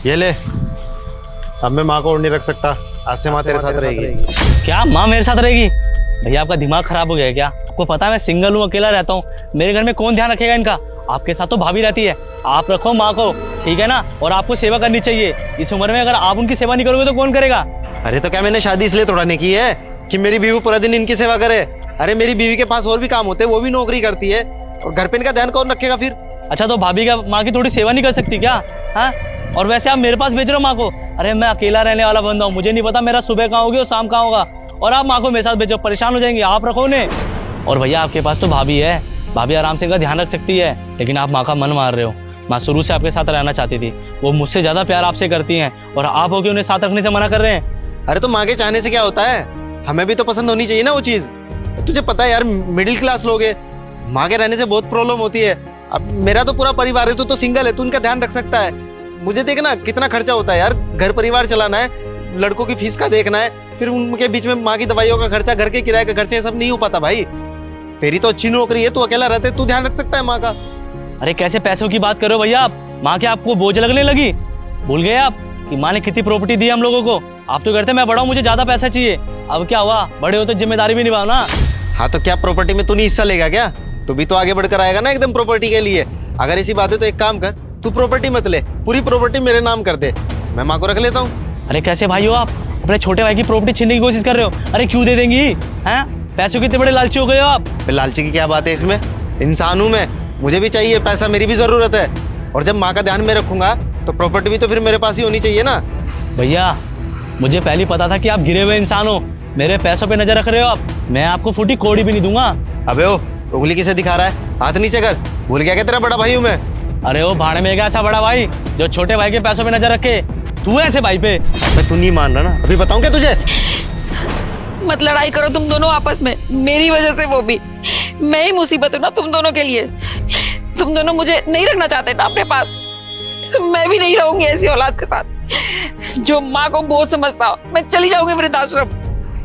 ये ले, अब मैं माँ को और नहीं रख सकता। आज से माँ तेरे साथ रहेगी। क्या माँ मेरे साथ रहेगी? भैया आपका दिमाग खराब हो गया है क्या? आपको पता है मैं सिंगल हूँ, अकेला रहता हूँ, मेरे घर में कौन ध्यान रखेगा इनका? आपके साथ तो भाभी रहती है, आप रखो माँ को, ठीक है ना? और आपको सेवा करनी चाहिए। इस उम्र में अगर आप उनकी सेवा नहीं करोगे तो कौन करेगा? अरे तो क्या मैंने शादी इसलिए थोड़ा नहीं की है कि मेरी बीवी पूरा दिन इनकी सेवा करे? अरे मेरी बीवी के पास और भी काम होते हैं, वो भी नौकरी करती है, और घर पे इनका ध्यान कौन रखेगा फिर? अच्छा तो भाभी का माँ की थोड़ी सेवा नहीं कर सकती क्या? हाँ, और वैसे आप मेरे पास भेज रहे हो माँ को? अरे मैं अकेला रहने वाला बंदा हूँ, मुझे नहीं पता मेरा सुबह कहाँ होगी और शाम कहाँ होगा, और आप माँ को मेरे साथ भेजो, परेशान हो जाएंगे। आप रखो उन्हें। और भैया आपके पास तो भाभी है, भाभी आराम से इनका ध्यान रख सकती है, लेकिन आप माँ का मन मार रहे हो। माँ शुरू से आपके साथ रहना चाहती थी, वो मुझसे ज्यादा प्यार आपसे करती हैं, और आप होके उन्हें साथ रखने से मना कर रहे हैं। अरे तो माँ के चाहने से क्या होता है? हमें भी तो पसंद होनी चाहिए ना वो चीज। तुझे पता है यार, मिडिल क्लास लोग है, माँ के रहने से बहुत प्रॉब्लम होती है। अब मेरा तो पूरा परिवार है, तू तो सिंगल है, तू उनका ध्यान रख सकता है। मुझे देखना कितना खर्चा होता है यार, घर परिवार चलाना है, लड़कों की फीस का देखना है, फिर उनके बीच में माँ की दवाइयों का खर्चा, घर के किराए का खर्चा, ये सब नहीं हो पाता भाई। तेरी तो अच्छी नौकरी है, तू अकेला रहते, तू ध्यान रख सकता है माँ का। अरे कैसे पैसों की बात करो भैया आप? माँ के आपको बोझ लगने लगी? भूल गए आप कि माँ ने कितनी प्रॉपर्टी दी हम लोगों को? आप तो कहते मैं बड़ा हूँ, मुझे ज्यादा पैसा चाहिए। अब क्या हुआ, बड़े हो तो जिम्मेदारी भी निभाओ ना। हाँ तो क्या प्रॉपर्टी में तू नहीं हिस्सा लेगा क्या? तू भी तो आगे बढ़कर आएगा ना एकदम प्रॉपर्टी के लिए। अगर ऐसी बात है तो एक काम कर, तू प्रॉपर्टी मत ले, पूरी प्रॉपर्टी मेरे नाम कर दे, मैं माँ को रख लेता हूँ। अरे कैसे भाई हो आप? अपने छोटे भाई की प्रॉपर्टी छीनने की कोशिश कर रहे हो? अरे क्यों दे देंगी? हैं, पैसों के इतने बड़े लालची हो गए हो आप? फिर लालची की क्या बात है इसमें? इंसान हूँ मैं, मुझे भी चाहिए पैसा, मेरी भी जरूरत है, और जब माँ का ध्यान में रखूंगा तो प्रॉपर्टी भी तो फिर मेरे पास ही होनी चाहिए ना। भैया मुझे पहले ही पता था कि आप गिरे हुए इंसान हो, मेरे पैसों पे नजर रख रहे हो आप। मैं आपको फूटी कौड़ी भी नहीं दूंगा। अबे ओ, उंगली किसे दिखा रहा है? हाथ नीचे कर, भूल गया क्या तेरा बड़ा भाई हूँ मैं? अरे वो भाड़ में गया ऐसा बड़ा भाई जो छोटे भाई के पैसों पे नजर रखे? तू है ऐसे भाई पे? मैं तू नहीं मान रहा ना, अभी बताऊं क्या तुझे? मत लड़ाई करो तुम दोनों आपस में, मेरी वजह से। वो भी मैं ही मुसीबत हूँ ना तुम दोनों के लिए। तुम दोनों मुझे नहीं रखना चाहते ना अपने पास, मैं भी नहीं रहूंगी ऐसी औलाद के साथ जो माँ को बोझ समझता हो। मैं चली जाऊंगी वृद्धाश्रम।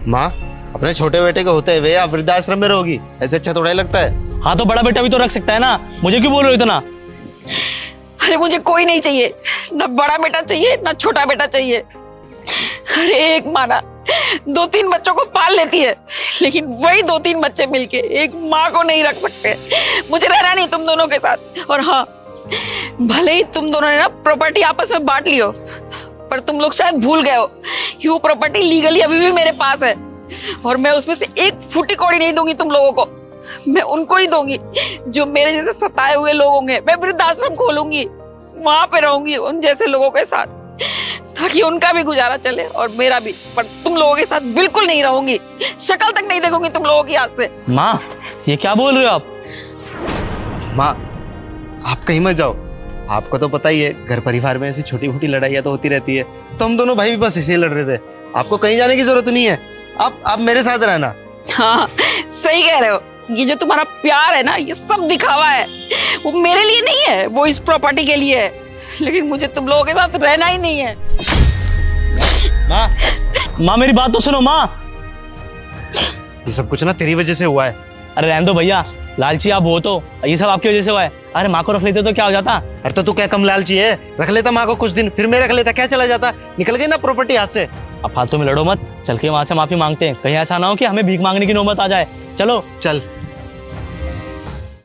माँ अपने छोटे बेटे को होते हुए आप वृद्धाश्रम में रहोगी? ऐसे अच्छा थोड़ा ही लगता है? हाँ तो बड़ा बेटा भी तो रख सकता है ना, मुझे क्यों बोल रहे हो इतना? अरे मुझे कोई नहीं चाहिए, ना बड़ा बेटा चाहिए ना छोटा बेटा चाहिए। अरे एक माँ ना 2-3 बच्चों को पाल लेती है, लेकिन वही 2-3 बच्चे मिलके एक माँ को नहीं रख सकते। मुझे रहना नहीं तुम दोनों के साथ। और हाँ, भले ही तुम दोनों ने ना प्रॉपर्टी आपस में बांट ली हो, पर तुम लोग शायद भूल गए हो कि वो प्रॉपर्टी लीगली अभी भी मेरे पास है, और मैं उसमें से एक फूटी कौड़ी नहीं दूंगी तुम लोगों को। मैं उनको ही दूंगी जो मेरे जैसे सताए हुए लोग होंगे। मैं वृद्धाश्रम खोलूंगी, वहां पे रहूंगी उन जैसे लोगों के साथ, ताकि उनका भी गुजारा चले और मेरा भी। पर तुम लोगों के साथ बिल्कुल नहीं रहूंगी, शक्ल तक नहीं देखूंगी तुम लोगों की हाथ से। माँ ये क्या बोल रहे हो आप? माँ आप कहीं मत जाओ, आपको तो पता ही है घर परिवार में ऐसी छोटी मोटी लड़ाइयाँ तो होती रहती है, तो हम दोनों भाई भी बस ऐसे ही लड़ रहे थे। आपको कहीं जाने की जरूरत नहीं है, आप मेरे साथ रहना। हाँ सही कह रहे हो, ये जो तुम्हारा प्यार है ना, ये सब दिखावा है। वो मेरे लिए नहीं है, वो इस प्रॉपर्टी के लिए है, लेकिन मुझे तुम लोगों के साथ रहना ही नहीं है। माँ मेरी बात तो सुनो माँ। ये सब कुछ ना तेरी वजह से हुआ है। अरे रहने दो भैया, लालची आप हो तो ये सब आपकी वजह से हुआ है। अरे माँ को रख लेते तो क्या हो जाता? अरे तो तू क्या कम लालची है? रख लेता माँ को कुछ दिन, फिर मैं रख लेता, क्या चला जाता? निकल गई ना प्रॉपर्टी हाथ से। अब फालतू में लड़ो मत, चल के वहां से माफी मांगते हैं, कहीं ऐसा ना हो कि हमें भीख मांगने की नौबत आ जाए। चलो चल।